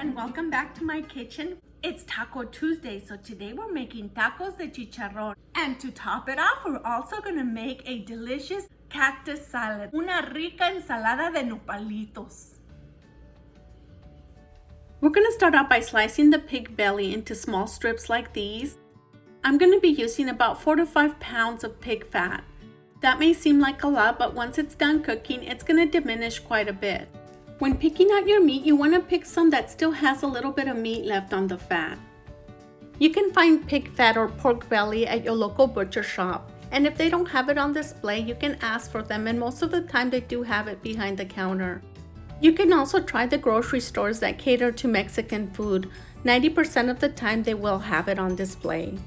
and welcome back to my kitchen. It's Taco Tuesday, so today we're making tacos de chicharrón. And to top it off, we're also gonna make a delicious cactus salad, una rica ensalada de nopalitos. We're gonna start out by slicing the pig belly into small strips like these. I'm gonna be using about 4 to 5 pounds of pig fat. That may seem like a lot, but once it's done cooking, it's gonna diminish quite a bit. When picking out your meat, you want to pick some that still has a little bit of meat left on the fat. You can find pig fat or pork belly at your local butcher shop, and if they don't have it on display, you can ask for them, and most of the time they do have it behind the counter. You can also try the grocery stores that cater to Mexican food. 90% of the time they will have it on display.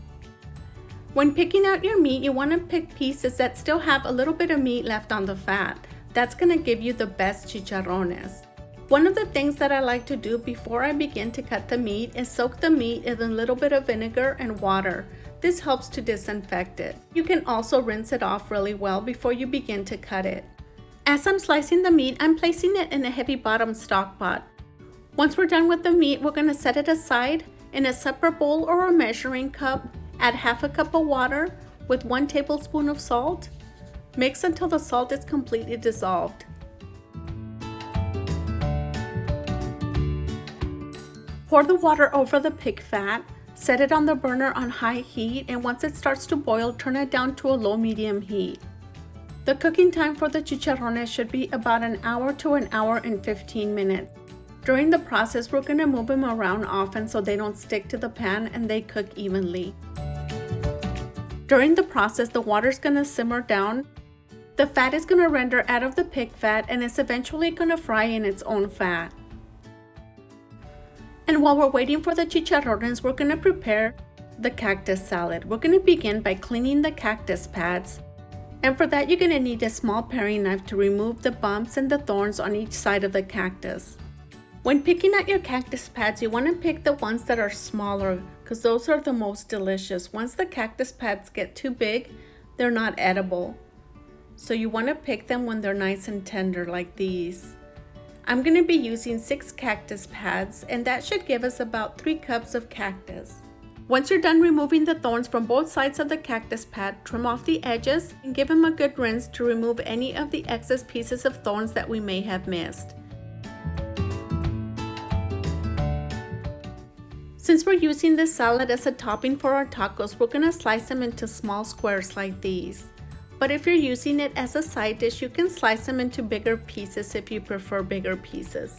When picking out your meat, you want to pick pieces that still have a little bit of meat left on the fat. That's going to give you the best chicharrones. One of the things that I like to do before I begin to cut the meat is soak the meat in a little bit of vinegar and water. This helps to disinfect it. You can also rinse it off really well before you begin to cut it. As I'm slicing the meat, I'm placing it in a heavy bottom stock pot. Once we're done with the meat, we're going to set it aside in a separate bowl or a measuring cup. Add half a cup of water with 1 tablespoon of salt. Mix until the salt is completely dissolved. Pour the water over the pig fat, set it on the burner on high heat, and once it starts to boil, turn it down to a low-medium heat. The cooking time for the chicharrones should be about an hour to an hour and 15 minutes. During the process, we're going to move them around often so they don't stick to the pan and they cook evenly. During the process, the water is going to simmer down. The fat is going to render out of the pig fat and it's eventually going to fry in its own fat. And while we're waiting for the chicharrones, we're going to prepare the cactus salad. We're going to begin by cleaning the cactus pads. And for that, you're going to need a small paring knife to remove the bumps and the thorns on each side of the cactus. When picking out your cactus pads, you want to pick the ones that are smaller because those are the most delicious. Once the cactus pads get too big, they're not edible. So you want to pick them when they're nice and tender like these. I'm going to be using 6 cactus pads, and that should give us about 3 cups of cactus. Once you're done removing the thorns from both sides of the cactus pad, trim off the edges and give them a good rinse to remove any of the excess pieces of thorns that we may have missed. Since we're using this salad as a topping for our tacos, we're going to slice them into small squares like these. But if you're using it as a side dish, you can slice them into bigger pieces if you prefer bigger pieces.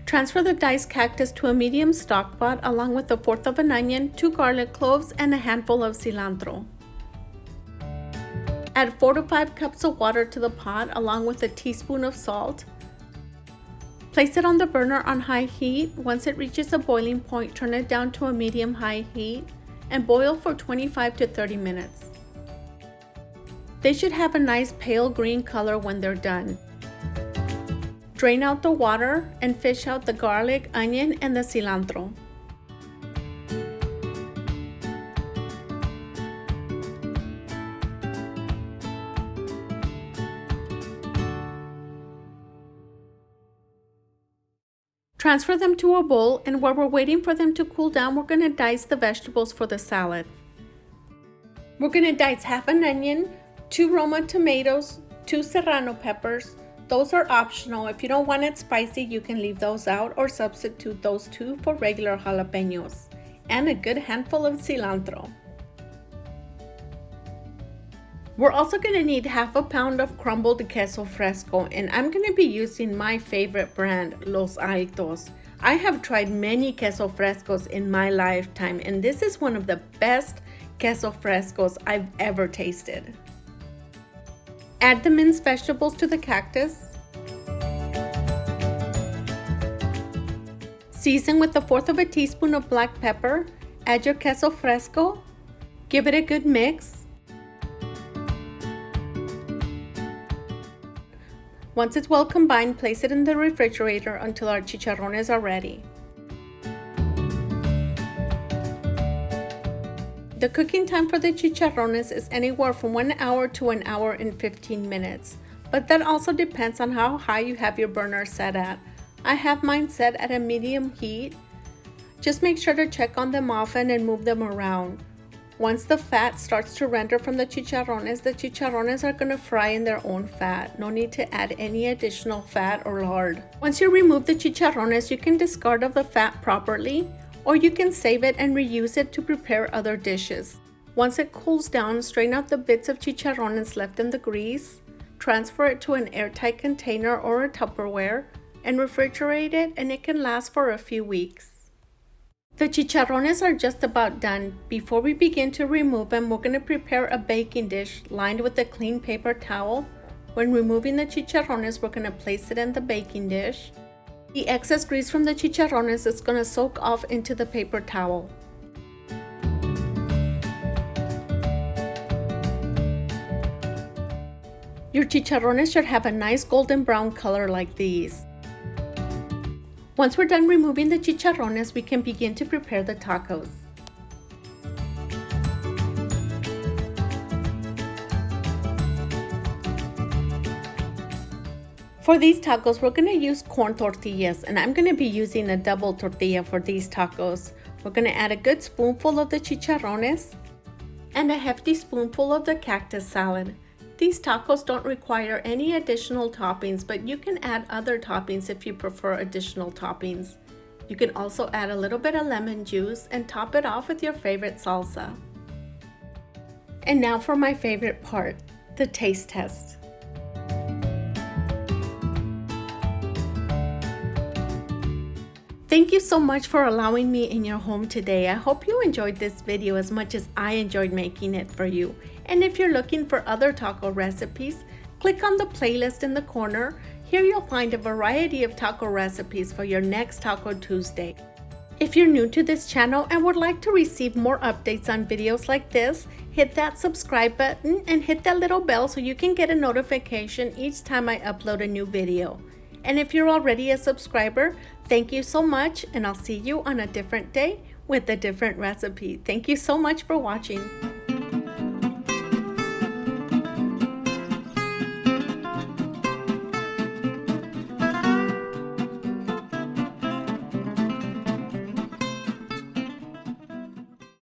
Transfer the diced cactus to a medium stock pot along with 1/4 of an onion, 2 garlic cloves, and a handful of cilantro. Add 4 to 5 cups of water to the pot along with a teaspoon of salt. Place it on the burner on high heat. Once it reaches a boiling point, turn it down to a medium-high heat and boil for 25 to 30 minutes. They should have a nice pale green color when they're done. Drain out the water and fish out the garlic, onion, and the cilantro. Transfer them to a bowl, and while we're waiting for them to cool down, we're going to dice the vegetables for the salad. We're going to dice half an onion, 2 Roma tomatoes, 2 serrano peppers. Those are optional. If you don't want it spicy, you can leave those out or substitute those 2 for regular jalapenos, and a good handful of cilantro. We're also going to need half a pound of crumbled queso fresco, and I'm going to be using my favorite brand, Los Altos. I have tried many queso frescos in my lifetime, and this is one of the best queso frescos I've ever tasted. Add the minced vegetables to the cactus. Season with 1/4 of a teaspoon of black pepper. Add your queso fresco. Give it a good mix. Once it's well combined, place it in the refrigerator until our chicharrones are ready. The cooking time for the chicharrones is anywhere from 1 hour to 1 hour and 15 minutes, but that also depends on how high you have your burner set at. I have mine set at a medium heat. Just make sure to check on them often and move them around. Once the fat starts to render from the chicharrones are going to fry in their own fat. No need to add any additional fat or lard. Once you remove the chicharrones, you can discard of the fat properly, or you can save it and reuse it to prepare other dishes. Once it cools down, strain out the bits of chicharrones left in the grease, transfer it to an airtight container or a Tupperware, and refrigerate it, and it can last for a few weeks. The chicharrones are just about done. Before we begin to remove them, we're going to prepare a baking dish lined with a clean paper towel. When removing the chicharrones, we're going to place it in the baking dish. The excess grease from the chicharrones is going to soak off into the paper towel. Your chicharrones should have a nice golden brown color like these. Once we're done removing the chicharrones, we can begin to prepare the tacos. For these tacos, we're going to use corn tortillas, and I'm going to be using a double tortilla for these tacos. We're going to add a good spoonful of the chicharrones and a hefty spoonful of the cactus salad. These tacos don't require any additional toppings, but you can add other toppings if you prefer additional toppings. You can also add a little bit of lemon juice and top it off with your favorite salsa. And now for my favorite part, the taste test. Thank you so much for allowing me in your home today. I hope you enjoyed this video as much as I enjoyed making it for you. And if you're looking for other taco recipes, click on the playlist in the corner. Here you'll find a variety of taco recipes for your next Taco Tuesday. If you're new to this channel and would like to receive more updates on videos like this, hit that subscribe button and hit that little bell so you can get a notification each time I upload a new video. And if you're already a subscriber, thank you so much, and I'll see you on a different day with a different recipe. Thank you so much for watching.